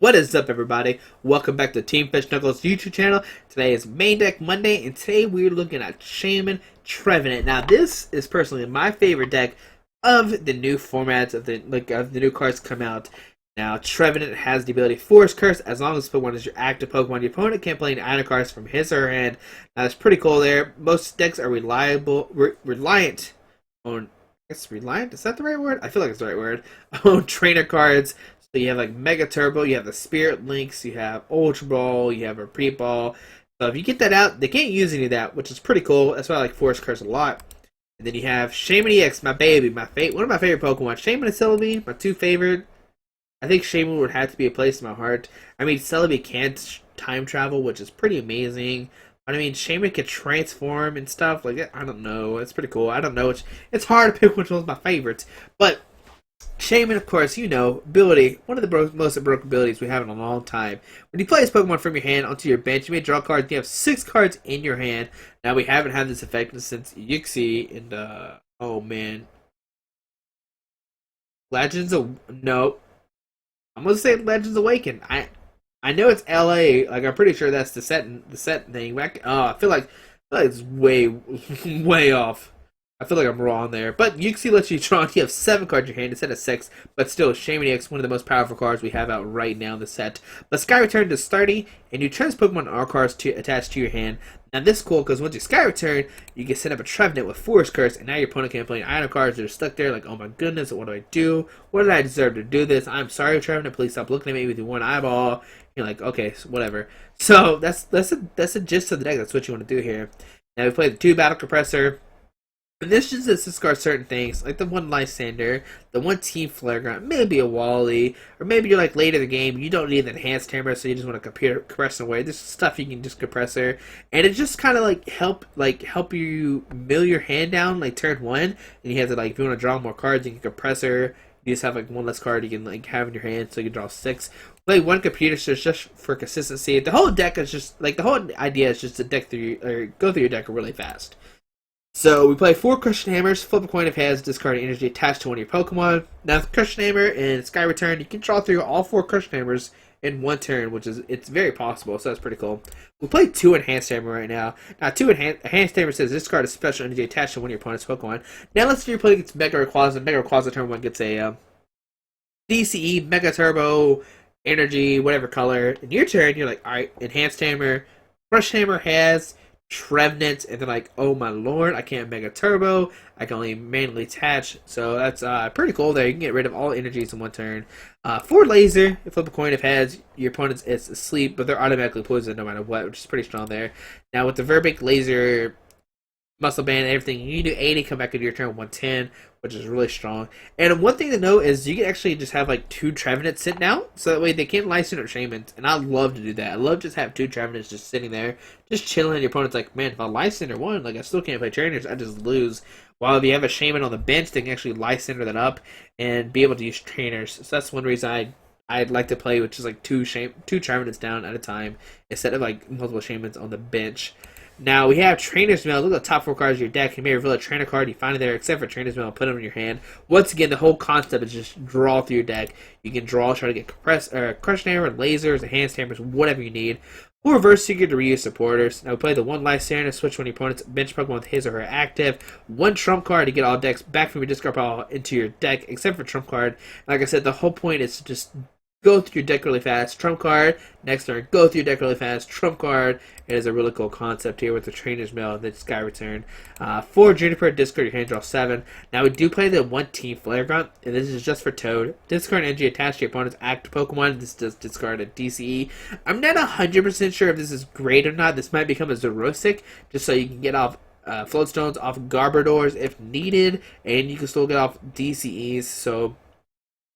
What is up, everybody? Welcome back to Team Fish Knuckles YouTube channel. Today is Main Deck Monday, and today we're looking at Shaymin Trevenant. Now, this is personally my favorite deck of the new formats of the new cards come out. Now, Trevenant has the ability Force Curse as long as one is your active Pokemon. Your opponent can't play any item cards from his or her hand. Now, that's pretty cool there. Most decks are reliant on. I guess reliant, is that the right word? I feel like it's the right word. On trainer cards. So you have like Mega Turbo, you have the Spirit Links, you have Ultra Ball, you have a Pre-Ball. So if you get that out, they can't use any of that, which is pretty cool. That's why I like Force Curse a lot. And then you have Shaymin EX, my baby, one of my favorite Pokemon. Shaymin and Celebi, my two favorite. I think Shaymin would have to be a place in my heart. I mean, Celebi can't time travel, which is pretty amazing. But I mean, Shaymin can transform and stuff like that. I don't know. It's pretty cool. I don't know. It's hard to pick which one's my favorites. But Shaymin, of course, you know, ability, one of the most broken abilities we have in a long time. When you play this Pokemon from your hand onto your bench, you may draw cards. You have 6 cards in your hand. Now, we haven't had this effect since Yuxi and, oh man. No. I'm gonna say Legends Awaken. I know it's LA, like, I'm pretty sure that's the set thing. I feel like it's way, way off. I feel like I'm wrong there. But Yuxi lets you draw. You have 7 cards in your hand instead of 6. But still, Shaymin EX, one of the most powerful cards we have out right now in the set. But Sky Return does 30, and you turn this Pokemon R cards attached to your hand. Now this is cool because once you Sky Return, you can set up a Trevenant with Force Curse, and now your opponent can't play any item cards that are stuck there. Like, oh my goodness, what do I do? What did I deserve to do this? I'm sorry, Trevenant. Please stop looking at me with your one eyeball. You're like, okay, so whatever. So that's the gist of the deck. That's what you want to do here. Now we play the 2 Battle Compressor. And this just discards certain things, like the 1 Lysander, the 1 Team Flare Grunt, maybe a Wally, or maybe you're like late in the game, you don't need an enhanced hammer, so you just want to compress away. There's stuff you can just compressor, and it just kind of help you mill your hand down like turn 1, and you have to if you want to draw more cards, you can compressor. You just have 1 less card you can have in your hand, so you can draw 6. Play 1 computer so just for consistency. The whole deck is just the whole idea is just to go through your deck really fast. So we play 4 Crushing Hammers, flip a coin if has discard energy attached to one of your Pokemon. Now with Crushing Hammer and Sky Return, you can draw through all 4 Crushing Hammers in 1 turn, which is very possible, so that's pretty cool. We play 2 Enhanced Hammer right now. Now 2 Enhanced Hammer says discard a special energy attached to one of your opponent's Pokemon. Now let's say you're playing against Mega Rayquaza. Mega Rayquaza turn 1 gets a DCE, Mega Turbo, Energy, whatever color. In your turn, you're like, alright, Enhanced Hammer, Crush Hammer has Trevenant, and then oh my lord, I can't Mega Turbo, I can only manually attach, so that's pretty cool there. You can get rid of all energies in 1 turn. 4 Laser, you flip a coin if heads, your opponent is asleep, but they're automatically poisoned no matter what, which is pretty strong there. Now with the Verbic Laser, Muscle Band, and everything, you do 80, come back into your turn 110, which is really strong. And one thing to note is you can actually just have 2 Trevenants sitting out, so that way they can't Lysander or Shaymins, and I love to do that. I love just have 2 Trevenants just sitting there, just chilling. Your opponent's like, man, if I Lysander one, I still can't play trainers, I just lose. While if you have a Shaymin on the bench, they can actually Lysander that up and be able to use trainers. So that's one reason I'd like to play with just 2 Trevenants down at a time instead of multiple Shaymins on the bench. Now, we have Trainer's Mail. Look at the top 4 cards of your deck. You may reveal a trainer card. You find it there, except for Trainer's Mail, and put them in your hand. Once again, the whole concept is just draw through your deck. You can draw, try to get Crush Hammer, lasers, enhanced hammers, whatever you need. Or Reverse Seeker to reuse supporters. Now, we play the 1 Lysander, switch one of your opponent's bench Pokemon with his or her active. 1 Trump card to get all decks back from your discard pile into your deck, except for Trump card. Like I said, the whole point is to just go through your deck really fast. Trump card. Next turn, go through your deck really fast. Trump card. It is a really cool concept here with the Trainer's Mail and the Sky Return. 4 Juniper, discard your hand, draw 7. Now we do play the 1 Team Flare Grunt, and this is just for Toad. Discard energy attached to your opponent's active Pokemon. This does discard a DCE. I'm not 100% sure if this is great or not. This might become a Zerosic, just so you can get off Floatstones, off Garbodors if needed, and you can still get off DCEs, so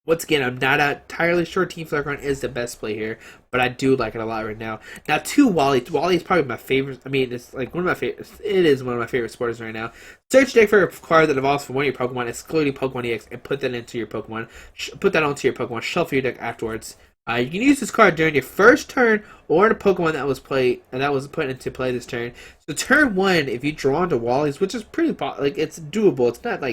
once again, I'm not entirely sure Team Flare Grunt is the best play here, but I do like it a lot right now. Now, 2 Wally. Wally is probably my favorite. I mean, it's one of my favorites. It is one of my favorite supporters right now. Search deck for a card that evolves from one of your Pokemon, excluding Pokemon EX, and put that into your Pokemon. Put that onto your Pokemon. Shuffle your deck afterwards. You can use this card during your first turn or in a Pokemon that was put into play this turn. So turn 1, if you draw into Wally's, which is pretty it's doable. It's not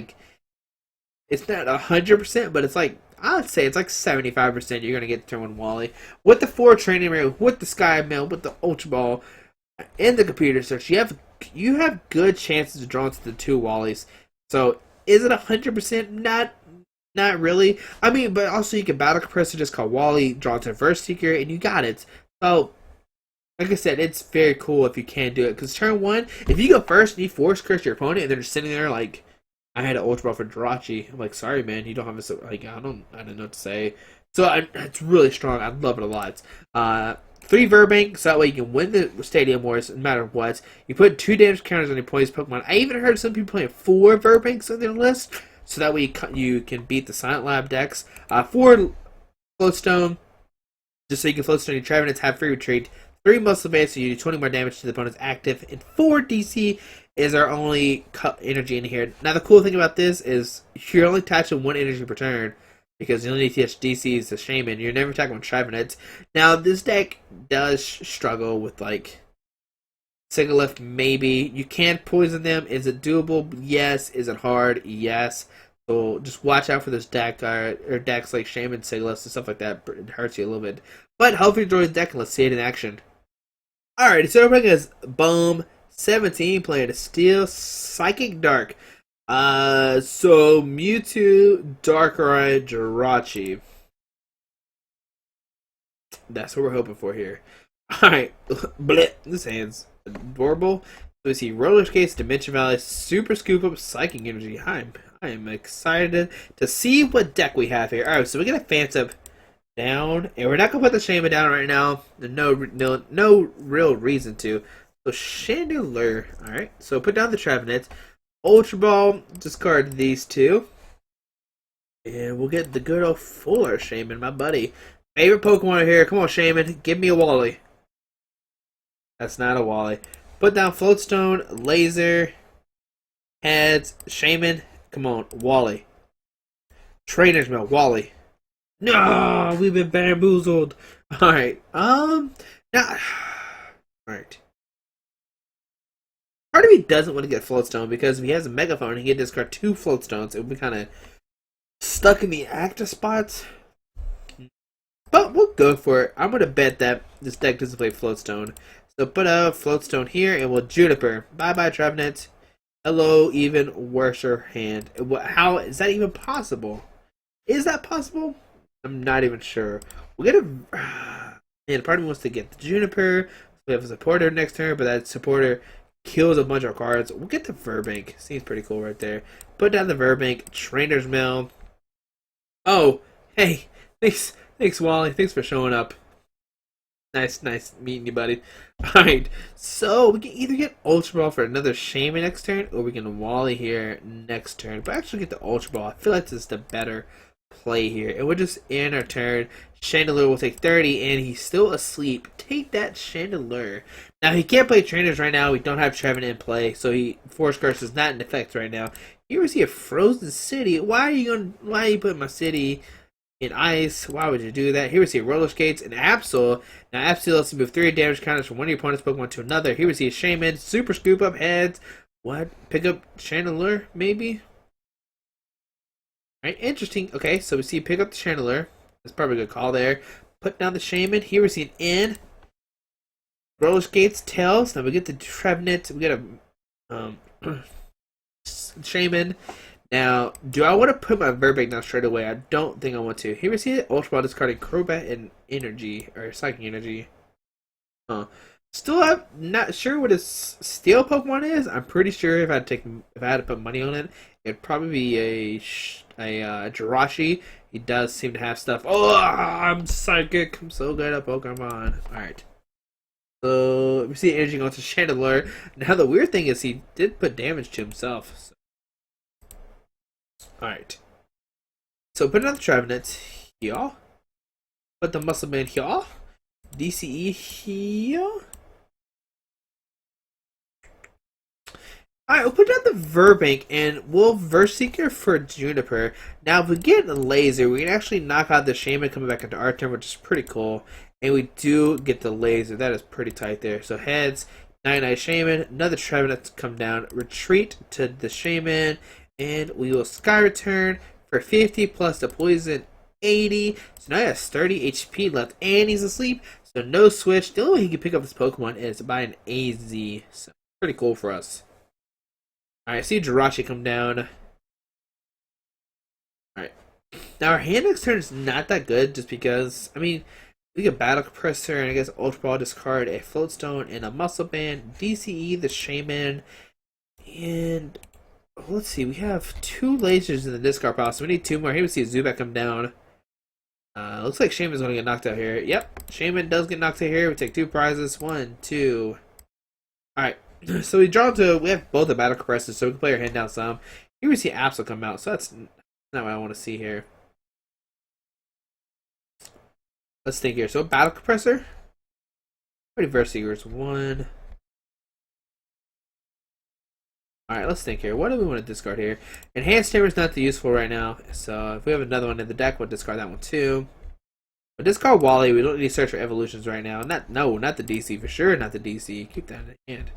it's not 100%, but it's I'd say it's like 75% you're gonna get turn one Wally with the 4 training area, with the Sky Mail, with the Ultra Ball, and the computer search. You have good chances of drawing to the 2 Wallies. So is it 100%? Not really. I mean, but also you can battle compressor just call Wally, draw to Verse Seeker, and you got it. So like I said, it's very cool if you can do it. Because turn one, if you go first and you force curse your opponent, and they're just sitting there like, I had an Ultra Ball for Jirachi. I'm like, sorry, man, you don't have a like, I don't know what to say. So it's really strong. I love it a lot. 3 Verbank, so that way you can win the Stadium Wars no matter what. You put 2 damage counters on your poison Pokemon. I even heard some people playing 4 Verbanks on their list, so that way you can beat the Silent Lab decks. 4 Floatstone, just so you can Floatstone your Trevenants, have free retreat. 3 Muscle Base, so you do 20 more damage to the opponent's active. And 4 DC is our only energy in here. Now, the cool thing about this is you're only attaching 1 energy per turn, because you only need to touch DCs to Shaymin. You're never attacking with Trevenant. Now, this deck does struggle with, like, Single Lift, maybe. You can poison them. Is it doable? Yes. Is it hard? Yes. So just watch out for this deck, or decks like Shaymin, Sigless, and stuff like that. It hurts you a little bit. But hopefully you enjoy the deck, and let's see it in action. Alright, so everybody has Boom 17 playing a Steel Psychic Dark. So Mewtwo, Darkrai, Jirachi. That's what we're hoping for here. Alright, bleh, this hand's adorable. So we see Roller Skates, Dimension Valley, Super Scoop Up, Psychic Energy. I am excited to see what deck we have here. Alright, so we're gonna Phantom down, and we're not gonna put the Shaymin down right now. No real reason to. So Chandelure. Alright, so put down the Trevenant. Ultra Ball, discard these 2. And we'll get the good old Fuller Shaymin, my buddy. Favorite Pokemon here. Come on, Shaymin. Give me a Wally. That's not a Wally. Put down Floatstone, Laser, Heads, Shaymin. Come on, Wally. Trainer's Mail, Wally. No, we've been bamboozled. Alright, now, alright. Part of me doesn't want to get Floatstone, because if he has a Megaphone, he can discard 2 Floatstones. It would be kind of stuck in the active spots. But we'll go for it. I'm going to bet that this deck doesn't play Floatstone. So put a Floatstone here, and we'll Juniper. Bye-bye, Trevenant. Hello, even worser hand. How is that even possible? Is that possible? I'm not even sure. We'll get a... And part of me wants to get the Juniper. We have a supporter next turn, but that supporter kills a bunch of cards. We'll get the Verbank. Seems pretty cool right there. Put down the Verbank. Trainer's Mail. Oh, hey. Thanks, Wally. Thanks for showing up. Nice meeting you, buddy. Alright, so we can either get Ultra Ball for another Shaymin next turn, or we can Wally here next turn. But actually get the Ultra Ball. I feel like this is the better play here. And we'll just end our turn. Chandelure will take 30, and he's still asleep. Take that, Chandelure. Now, he can't play trainers right now. We don't have Trevenant in play, so Force Curse is not in effect right now. Here we see a Frozen City. Why are you putting my city in ice? Why would you do that? Here we see Roller Skates and Absol. Now, Absol lets you move 3 damage counters from one of your opponent's Pokemon to another. Here we see a Shaymin, Super Scoop Up, Heads. What? Pick up Chandelure, maybe? Alright, interesting. Okay, so we see pick up the Chandelure. That's probably a good call there. Put down the Shaymin. Here we see an N. Roller Skates, Tails. Now we get the Trevenant. We get a Shaymin. Now, do I want to put my Verbank down straight away? I don't think I want to. Here we see it. Ultra Ball discarding Crobat and Energy, or Psychic Energy. Still, I'm not sure what his Steel Pokemon is. I'm pretty sure if I had to put money on it, it'd probably be a Jirachi. He does seem to have stuff. Oh, I'm psychic. I'm so good at Pokemon. Alright. So, we see energy going to Chandelure. Now, the weird thing is he did put damage to himself. So. Alright. So, put another Trevenant here. Put the Muscle Man here. DCE here. Alright, we'll put down the Verbank, and we'll Verse Seeker for Juniper. Now, if we get a Laser, we can actually knock out the Shaymin coming back into our turn, which is pretty cool. And we do get the Laser. That is pretty tight there. So, Heads, 99 Shaymin, another Trevenant to come down, retreat to the Shaymin, and we will Sky Return for 50 plus the Poison 80. So now he has 30 HP left, and he's asleep. So no switch. The only way he can pick up this Pokemon is by an AZ. So pretty cool for us. Alright, see Jirachi come down. Alright. Now our hand next turn is not that good just because, I mean, we get Battle Compressor and I guess Ultra Ball, discard a Floatstone and a Muscle Band, DCE, the Shaymin, and let's see, we have 2 lasers in the discard pile, so we need 2 more. Here we see a Zubat come down. Looks like Shaymin's going to get knocked out here. Yep, Shaymin does get knocked out here. We take 2 prizes. 1, 2. Alright, so we have both the Battle Compressors, so we can play our hand down some. Here we see Absol come out, so that's not what I want to see here. Let's think here. So Battle Compressor. Reverse Seekers. 1. Alright, let's think here. What do we want to discard here? Enhanced Hammer is not too useful right now. So if we have another one in the deck, we'll discard that one too. But discard Wally. We don't need to search for evolutions right now. Not the DC for sure. Not the DC. Keep that in hand.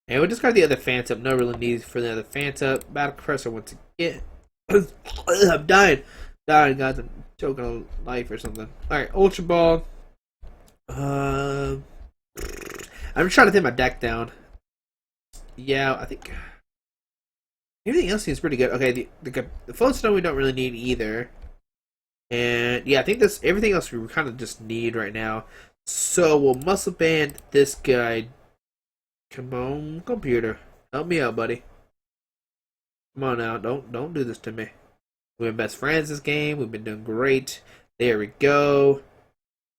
And we'll discard the other Phantom. No real need for the other Phantom. Battle Compressor once again. I'm dying. Guys. I'm choking on life or something. Alright, Ultra Ball. I'm just trying to think my deck down. Yeah, I think everything else seems pretty good. Okay, the Floatstone we don't really need either. And yeah, I think everything else we kind of just need right now. So we'll Muscle Band this guy. Come on, computer. Help me out, buddy. Come on now, don't do this to me. We've been best friends this game. We've been doing great. There we go.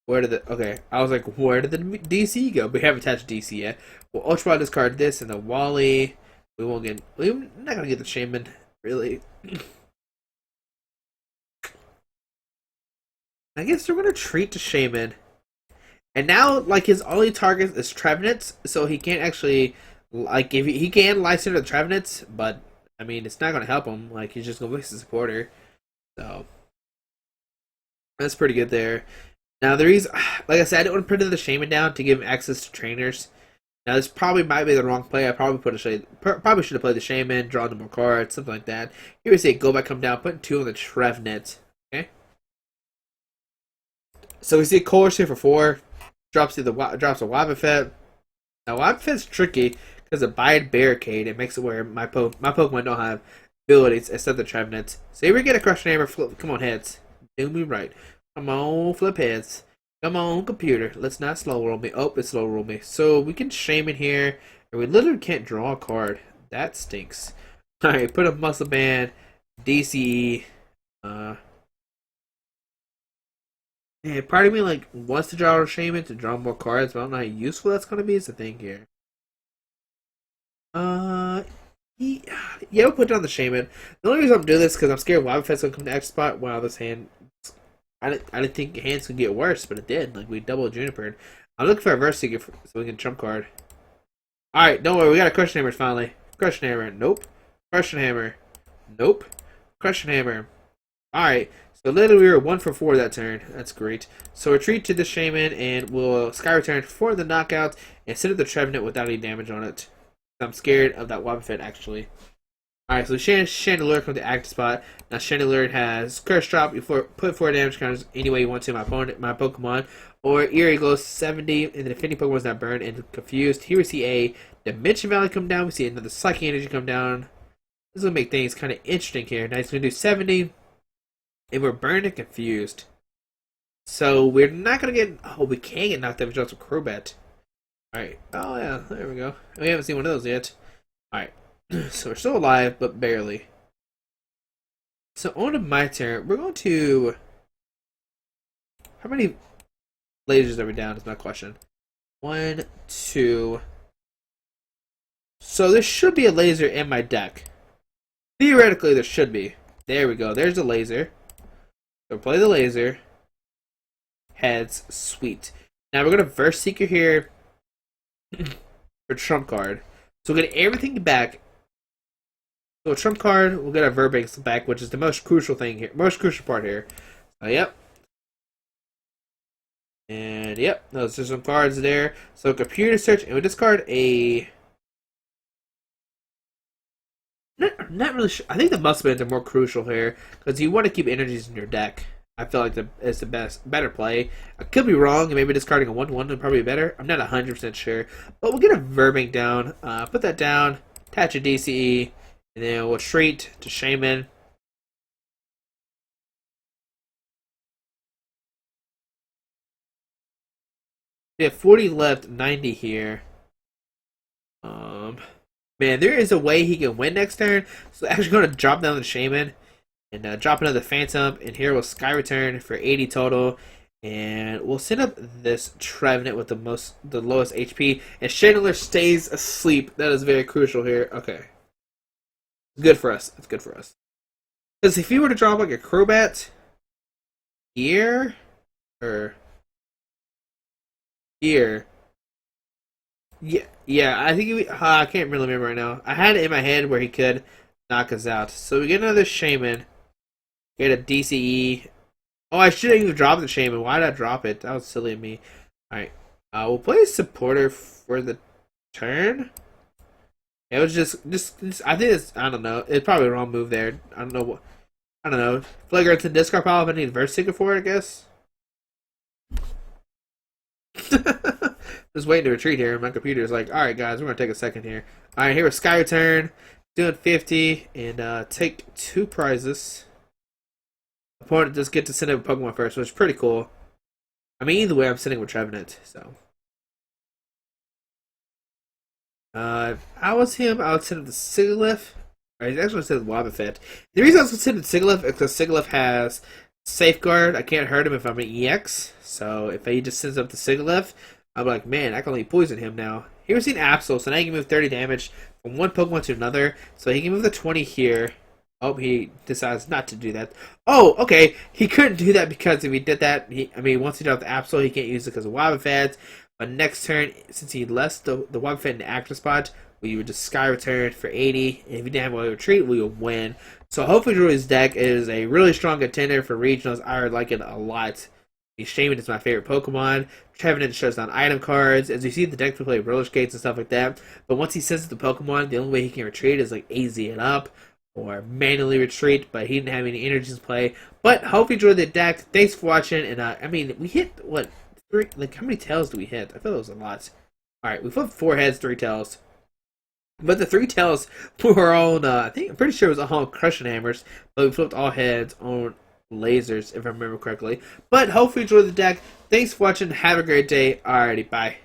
Okay, I was like, where did the DC go? We haven't touched DC yet. We'll Ultra Ball discard this and the Wally. We're not gonna get the Shaymin, really. I guess we're gonna treat the Shaymin. And now, like, his only target is Trevenants, so he can't actually, like, if he can license the Trevenants, but I mean, it's not gonna help him. Like, he's just gonna waste his supporter. So that's pretty good there. Now the reason, like I said, I didn't want to put the Shaymin down to give him access to trainers. Now this probably might be the wrong play. I probably should have played the Shaymin, drawn more cards, something like that. Here we see go back, come down, putting 2 on the Trevenant. Okay. So we see Course here for 4. Drops a Wobbuffet. Now Wobbuffet's tricky because of Bide Barricade. It makes it where my Pokemon don't have abilities except the Trevenant. So here we get a Crushing Hammer. Come on, heads. Do me right. Come on, flip heads. Come on, computer. Let's not slow roll me. Oh, it slow roll me. So we can Shaymin here, and we literally can't draw a card. That stinks. Alright, put a Muscle Band, DCE. And part of me like wants to draw a Shaymin to draw more cards, but I don't know how useful that's gonna be. Is the thing here. Yeah, we'll put down the Shaymin. The only reason I'm doing this is because I'm scared Wobbuffet's gonna come to X spot. Wow, this hand. I didn't think hands could get worse, but it did. Like, we double Junipered. I'm looking for a Reverse Seeker so we can trump card. Alright, don't worry. We got a Crushing Hammer finally. Crushing Hammer. Nope. Crushing Hammer. Nope. Crushing Hammer. Alright. So, literally, we were 1 for 4 that turn. That's great. So, retreat to the Shaymin, and we'll Sky Return for the knockout and send it the Trevenant without any damage on it. I'm scared of that Wobbuffet, actually. Alright, so Chandelure comes to active spot. Now Chandelure has Curse Drop. You put 4 damage counters any way you want to my Pokemon. Or Eerie Glows 70, and then if any Pokemon's not burned and confused. Here we see a Dimension Valley come down. We see another Psychic Energy come down. This is going to make things kind of interesting here. Now he's going to do 70, and we're burned and confused. So we're not going to get... Oh, we can get knocked out if we draw a Crobat. Alright. Oh, yeah, there we go. We haven't seen one of those yet. Alright. So we're still alive, but barely. So on to my turn. We're going to... How many lasers are we down is my question. 1, 2... So there should be a laser in my deck. Theoretically, there should be. There we go. There's a laser. So play the laser. Heads. Sweet. Now we're going to Verse Seeker here for Trump card. So we'll get everything back. So a Trump card, we'll get our Verbanks back, which is the most crucial thing here. Most crucial part here. Yep. And yep, those are some cards there. So computer search, and we discard a... Not really sure. I think the Muscle Bands are more crucial here, because you want to keep energies in your deck. I feel like it's the better play. I could be wrong, and maybe discarding a 1/1 would probably be better. I'm not 100% sure, but we'll get a Verbank down. Put that down. Attach a DCE, and then we'll retreat to Shaymin. We have 40 left, 90 here. Man, there is a way he can win next turn. So actually going to drop down the Shaymin and drop another Phantom. And here we'll Sky Return for 80 total. And we'll send up this Trevenant with the lowest HP. And Chandler stays asleep. That is very crucial here. Okay. Good for us. It's good for us. Because if he were to drop like a Crobat here, or here, yeah, I think I can't really remember right now. I had it in my head where he could knock us out. So we get another Shaymin. Get a DCE. Oh, I should have even dropped the Shaymin. Why did I drop it? That was silly of me. Alright. We'll play a supporter for the turn. It was just I think it's, I don't know. It's probably a wrong move there. I don't know what. I don't know. Flagrant's in discard pile if I need Verse Seeker for it, I guess. Just waiting to retreat here. My computer's like, alright guys, we're gonna take a second here. Alright, here with Sky Return, doing 50, and take 2 prizes. Opponent just get to send up a Pokemon first, which is pretty cool. I mean, either way, I'm sitting with Trevenant, so. If I was him, I would send him the Sigilyph. Or he's actually said Wobbuffet. The reason I was considering Sigilyph is because Sigilyph has Safeguard. I can't hurt him if I'm an EX. So if he just sends up the Sigilyph, I'm like, man, I can only poison him now. Here we've seen Absol, so now he can move 30 damage from one Pokemon to another. So he can move the 20 here. Oh, he decides not to do that. Oh, okay. He couldn't do that because if he did that, once he dropped the Absol, he can't use it because of Wobbuffet. But next turn, since he left the Wobbuffet in the active spot, we would just Sky Return for 80. And if he didn't have a way to retreat, we would win. So hopefully Druid's deck is a really strong contender for regionals. I would like it a lot. Shaymin is my favorite Pokemon. Trevenant shows down item cards. As you see, the deck will play roller skates and stuff like that. But once he sends the Pokemon, the only way he can retreat is like AZ it up or manually retreat. But he didn't have any energies in play. But hope you enjoyed the deck. Thanks for watching. And we hit what? 3? Like how many tails do we hit? I feel it was a lot. All right, we flipped 4 heads, 3 tails. But the 3 tails were on. I'm pretty sure it was all crushing hammers. But we flipped all heads on lasers, if I remember correctly. But hopefully you enjoyed the deck. Thanks for watching. Have a great day. Alrighty, bye.